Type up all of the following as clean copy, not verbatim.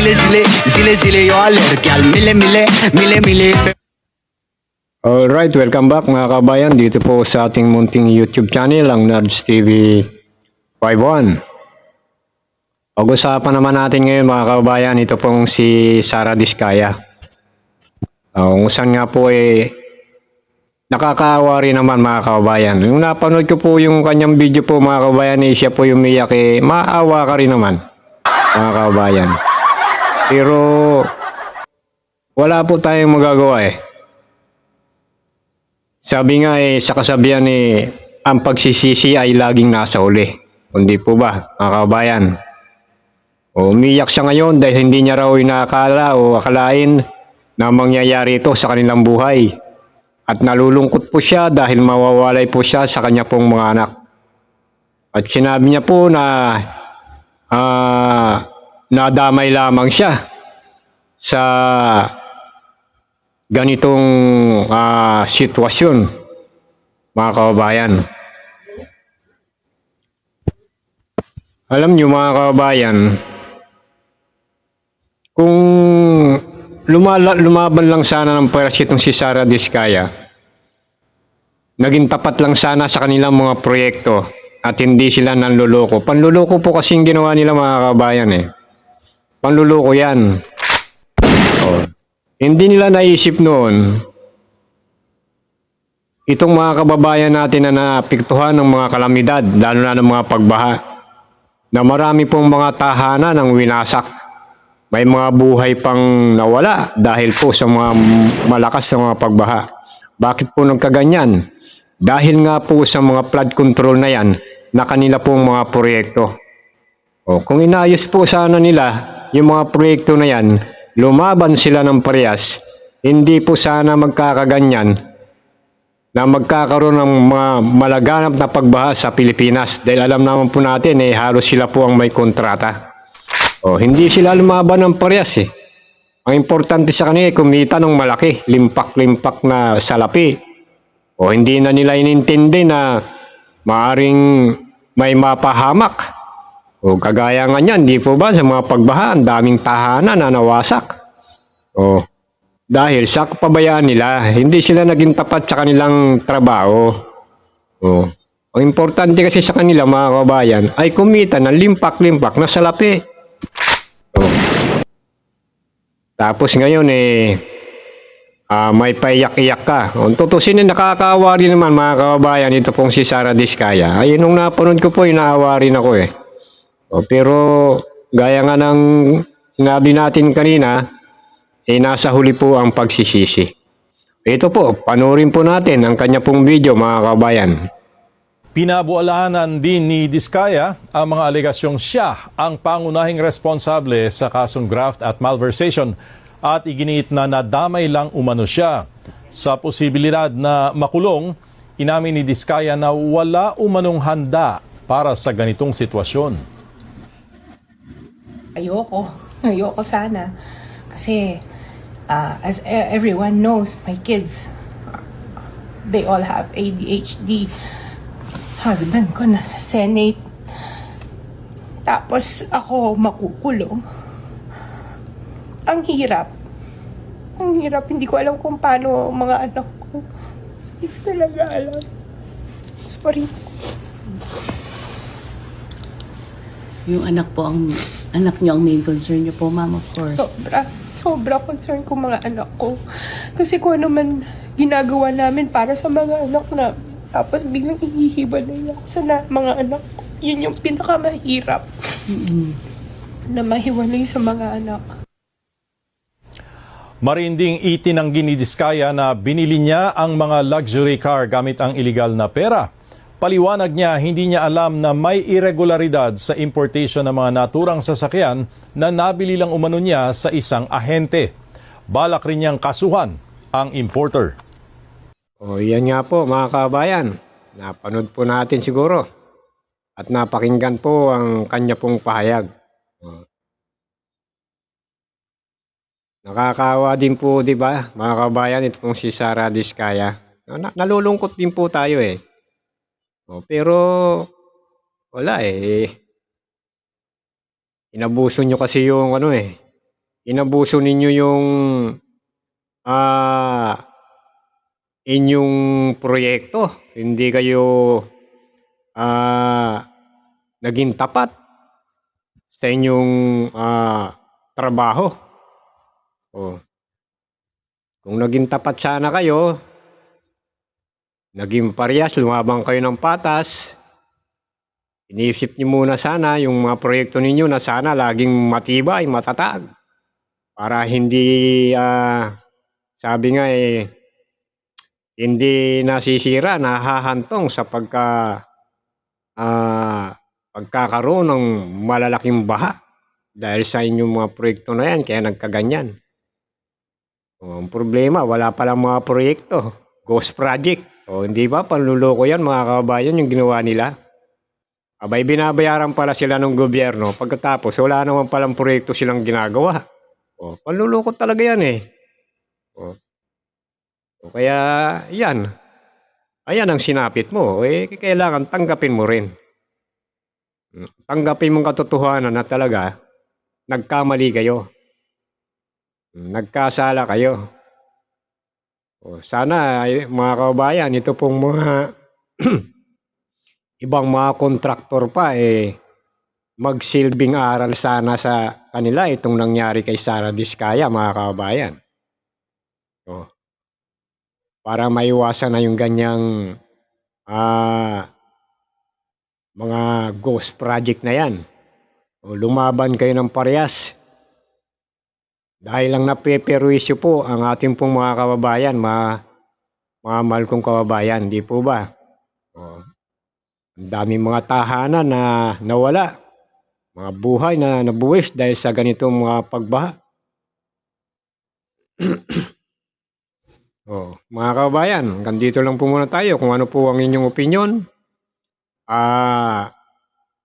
zile zile zile zile yo alergyal mile mile mile mile. Alright, welcome back mga kabayan dito po sa ating munting YouTube channel, ang Nerds TV 51. Pag-usapan naman natin ngayon mga kabayan, ito pong si Sara Diskaya. Kung saan nga po nakakaawa rin naman mga kabayan. Yung napanood ko po yung kanyang video po mga kabayan, siya po umiyak, maawa ka rin naman mga kabayan. Pero wala po tayong magagawa Sabi nga sa kasabihan ang pagsisisi ay laging nasa uli. Hindi po ba, mga kabayan? Umiyak siya ngayon dahil hindi niya raw inakala o akalain na mangyayari ito sa kanilang buhay. At nalulungkot po siya dahil mawawalay po siya sa kanya pong mga anak. At sinabi niya po na nadamay lamang siya sa ganitong sitwasyon, mga kababayan. Alam nyo mga kababayan, kung lumaban lang sana ng peras itong si Sara Diskaya, naging tapat lang sana sa kanilang mga proyekto at hindi sila nanluloko. Panluloko po kasing ginawa nila mga kababayan Panluloko yan. Hindi nila naisip noon itong mga kababayan natin na naapektuhan ng mga kalamidad, lalo na ng mga pagbaha, na marami pong mga tahanan ang winasak. May mga buhay pang nawala dahil po sa mga malakas na mga pagbaha. Bakit po nagkaganyan? Dahil nga po sa mga flood control na yan na kanila pong mga proyekto. Kung inayos po sana nila yung mga proyekto na yan, lumaban sila ng parehas, hindi po sana magkakaganyan na magkakaroon ng mga malaganap na pagbaha sa Pilipinas. Dahil alam naman po natin halos sila po ang may kontrata. Hindi sila lumaban ng parehas Ang importante sa kanila kumita ng malaki, limpak-limpak na salapi. Hindi na nila inintindi na maaring may mapahamak. Kagaya nga niyan, di po ba sa mga pagbaha, ang daming tahanan na nawasak. Dahil sa kapabayaan nila, hindi sila naging tapat sa kanilang trabaho. Ang importante kasi sa kanila mga kabayan ay kumita ng limpak-limpak na salapi. Tapos ngayon may paiyak-iyak ka. Kung tutusin nakakaawa rin naman mga kababayan, ito pong si Sara Diskaya. Ayun, nung napanood ko po, inaawa rin ako pero gaya nga ng sinabi natin kanina, nasa huli po ang pagsisisi. Ito po, panoorin po natin ang kanya pong video mga kabayan. Pinabualahanan din ni Diskaya ang mga alegasyong siya ang pangunahing responsable sa kasong graft at malversation at iginiit na nadamay lang umano siya. Sa posibilidad na makulong, inamin ni Diskaya na wala umanong handa para sa ganitong sitwasyon. Ayoko sana. Kasi, as everyone knows, my kids, they all have ADHD. Husband ko nasa Senate. Tapos ako makukulong. Ang hirap. Hindi ko alam kung paano mga anak ko. Hindi ko talaga alam. Sorry. Yung anak niyo ang main concern niyo po, ma'am, of course. Sobra concern ko mga anak ko. Kasi kung ano man ginagawa namin para sa mga anak na tapos biglang ihihiwalay ako sa mga anak ko. Yun yung pinakamahirap. Na mahiwalay sa mga anak. Marinding itinanggi ni Diskaya na binili niya ang mga luxury car gamit ang iligal na pera. Paliwanag niya, hindi niya alam na may irregularidad sa importation ng mga naturang sasakyan na nabili lang umano niya sa isang ahente. Balak rin niyang kasuhan ang importer. Yan nga po mga kabayan. Napanood po natin siguro. At napakinggan po ang kanya pong pahayag. Nakakaawa din po, di ba, mga kabayan, ito pong si Sara Diskaya. Nalulungkot din po tayo pero wala inabuso nyo kasi yung inabuso ninyo yung inyong proyekto. Hindi kayo naging tapat sa inyong trabaho. Oh. Kung naging tapat sana kayo, naging parehas, lumabang kayo ng patas, iniisip niyo muna sana yung mga proyekto ninyo na sana laging matibay, matatag. Para hindi, sabi nga hindi nasisira, nahahantong sa pagkakaroon ng malalaking baha dahil sa inyong mga proyekto na yan, kaya nagkaganyan. Ang problema, wala palang mga proyekto, ghost project. Hindi ba, panluloko yan mga kababayan yung ginawa nila. Abay, binabayaran pala sila ng gobyerno, pagkatapos wala naman palang proyekto silang ginagawa. Panluloko talaga yan kaya yan, ayan ang sinapit mo, kailangan tanggapin mo rin. Tanggapin mong katotohanan na talaga nagkamali kayo. Nagkasala kayo. Sana mga kababayan, ito pong mga ibang mga kontraktor pa magsilbing aral sana sa kanila itong nangyari kay Sara Diskaya, mga kababayan. Para maiwasan na yung ganyang mga ghost project na yan. Lumaban kayo ng parehas. Dahil lang napeperwisyo po ang ating pong mga kababayan, mga mahal kong kababayan, di po ba? Ang daming mga tahanan na nawala, mga buhay na nabuwis dahil sa ganitong mga pagbaha. Mga kababayan, hanggang dito lang po muna tayo. Kung ano po ang inyong opinion,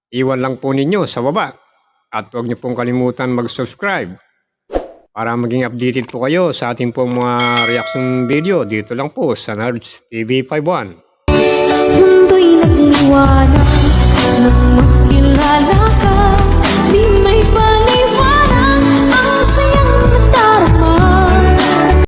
iwan lang po ninyo sa baba. At huwag niyo pong kalimutan mag-subscribe para maging updated po kayo sa ating pong mga reaction video dito lang po sa Nerds TV 51. Mundo'y nagliwa